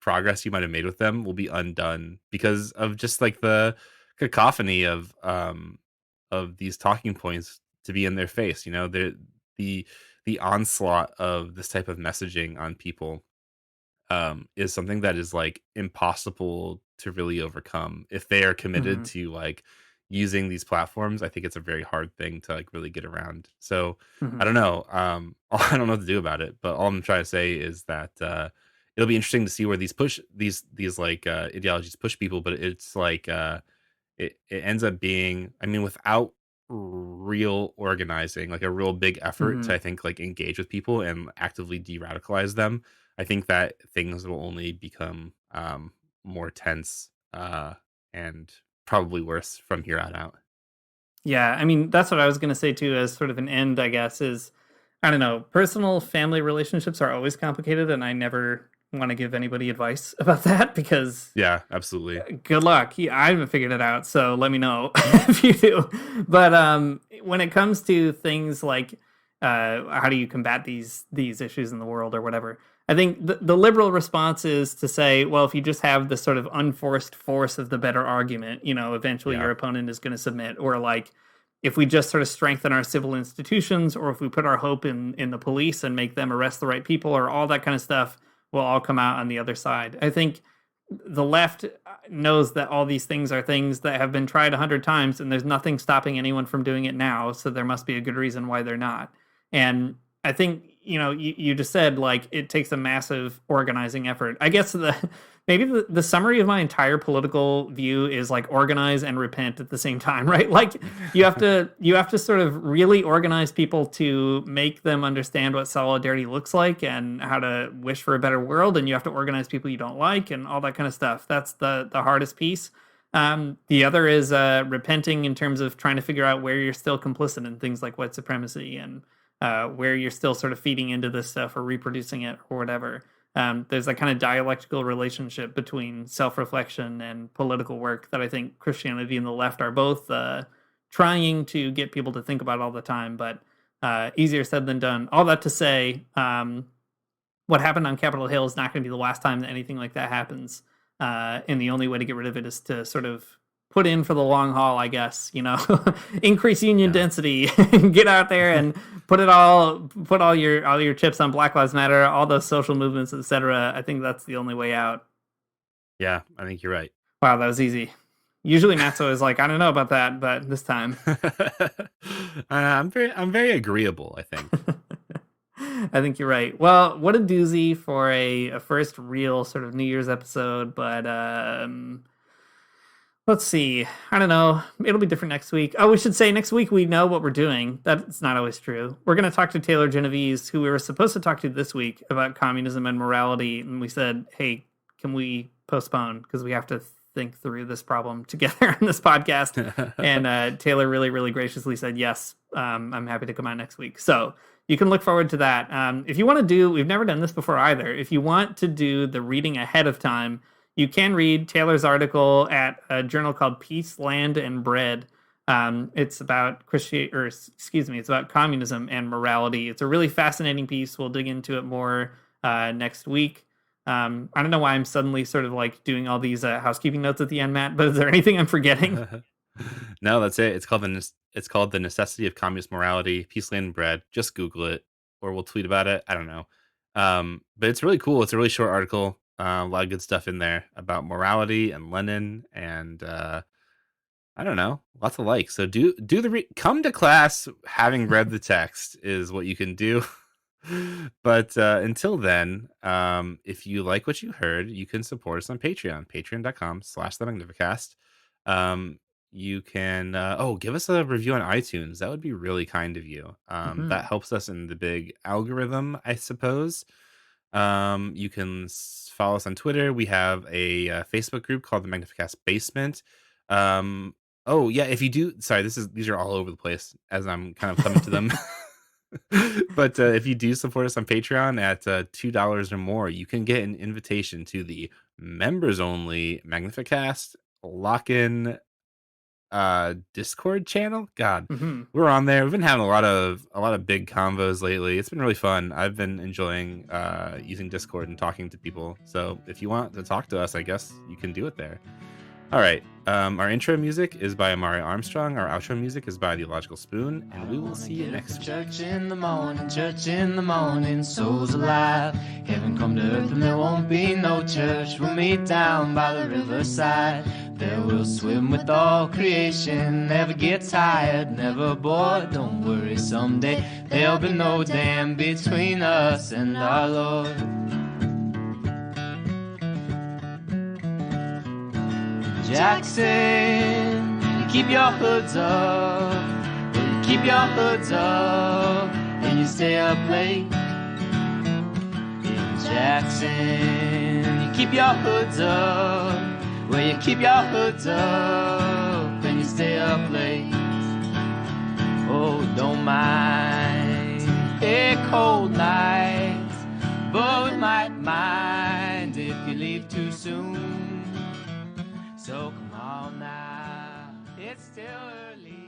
progress you might have made with them will be undone because of just like the cacophony of these talking points to be in their face. The the onslaught of this type of messaging on people is something that is like impossible to really overcome if they are committed Mhm. to like using these platforms. I think it's a very hard thing to like really get around. So I Mhm. don't know. I don't know what to do about it, but all I'm trying to say is that it'll be interesting to see where these like ideologies push people, but it's like it ends up being, I mean, without real organizing, like a real big effort to, Mhm. I think, like engage with people and actively de-radicalize them, I think that things will only become more tense and probably worse from here on out. Yeah, I mean, that's what I was gonna say too as sort of an end, I guess, is I don't know, personal family relationships are always complicated, and I never wanna give anybody advice about that because Yeah, absolutely. good luck. Yeah, I haven't figured it out, so let me know if you do. But when it comes to things like how do you combat these issues in the world or whatever, I think the liberal response is to say, well, if you just have the sort of unforced force of the better argument, eventually Yeah. your opponent is going to submit. Or like if we just sort of strengthen our civil institutions, or if we put our hope in the police and make them arrest the right people, or all that kind of stuff, will all come out on the other side. I think the left knows that all these things are things that have been tried 100 times, and there's nothing stopping anyone from doing it now. So there must be a good reason why they're not. And I think you just said like it takes a massive organizing effort. I guess maybe the summary of my entire political view is like organize and repent at the same time, right? Like you have to sort of really organize people to make them understand what solidarity looks like and how to wish for a better world, and you have to organize people you don't like and all that kind of stuff. That's the hardest piece. The other is repenting in terms of trying to figure out where you're still complicit in things like white supremacy and where you're still sort of feeding into this stuff or reproducing it or whatever. There's a kind of dialectical relationship between self-reflection and political work that I think Christianity and the left are both trying to get people to think about all the time, but easier said than done. All that to say, what happened on Capitol Hill is not going to be the last time that anything like that happens. And the only way to get rid of it is to sort of put in for the long haul, I guess. Increase union Yeah. density, get out there and put all your chips on Black Lives Matter, all those social movements, etc. I think that's the only way out. Yeah, I think you're right. Wow, that was easy. Usually Matt's always like, I don't know about that, but this time. I'm very agreeable, I think. I think you're right. Well, what a doozy for a first real sort of New Year's episode, but let's see. I don't know. It'll be different next week. Oh, we should say next week we know what we're doing. That's not always true. We're going to talk to Taylor Genovese, who we were supposed to talk to this week about communism and morality, and we said, hey, can we postpone because we have to think through this problem together on this podcast. And Taylor really, really graciously said, yes, I'm happy to come out next week. So you can look forward to that. If you want to we've never done this before either. If you want to do the reading ahead of time, you can read Taylor's article at a journal called Peace, Land, and Bread. It's about it's about communism and morality. It's a really fascinating piece. We'll dig into it more next week. I don't know why I'm suddenly sort of like doing all these housekeeping notes at the end, Matt, but is there anything I'm forgetting? No, that's it. It's called The Necessity of Communist Morality, Peace, Land, and Bread. Just Google it, or we'll tweet about it. I don't know. But it's really cool. It's a really short article. A lot of good stuff in there about morality and Lenin, and I don't know, lots of likes. So come to class having read the text is what you can do. But until then, if you like what you heard, you can support us on Patreon, patreon.com/the Magnificast. You can give us a review on iTunes. That would be really kind of you. That helps us in the big algorithm, I suppose. You can follow us on Twitter. We have a Facebook group called the Magnificast Basement. Oh yeah, if you do, sorry, these are all over the place as I'm kind of coming to them. But if you do support us on Patreon at $2 or more, you can get an invitation to the members only Magnificast lock-in Discord channel. God, Mhm. we're on there. We've been having a lot of big convos lately. It's been really fun. I've been enjoying using Discord and talking to people. So if you want to talk to us, I guess you can do it there. All right. Our intro music is by Amari Armstrong. Our outro music is by The Illogical Spoon, and we will see you next week. Church in the morning, souls alive. Heaven come to earth and there won't be no church. We'll meet down by the riverside. There we'll swim with all creation. Never get tired, never bored. Don't worry, someday there'll be no dam between us and our Lord. Jackson, keep your hoods up. Well, keep your hoods up and you stay up late. In Jackson, you keep your hoods up. Well, you keep your hoods up and you stay up late. Oh, don't mind a cold night, but we might mind if you leave too soon. So come on now, it's still early.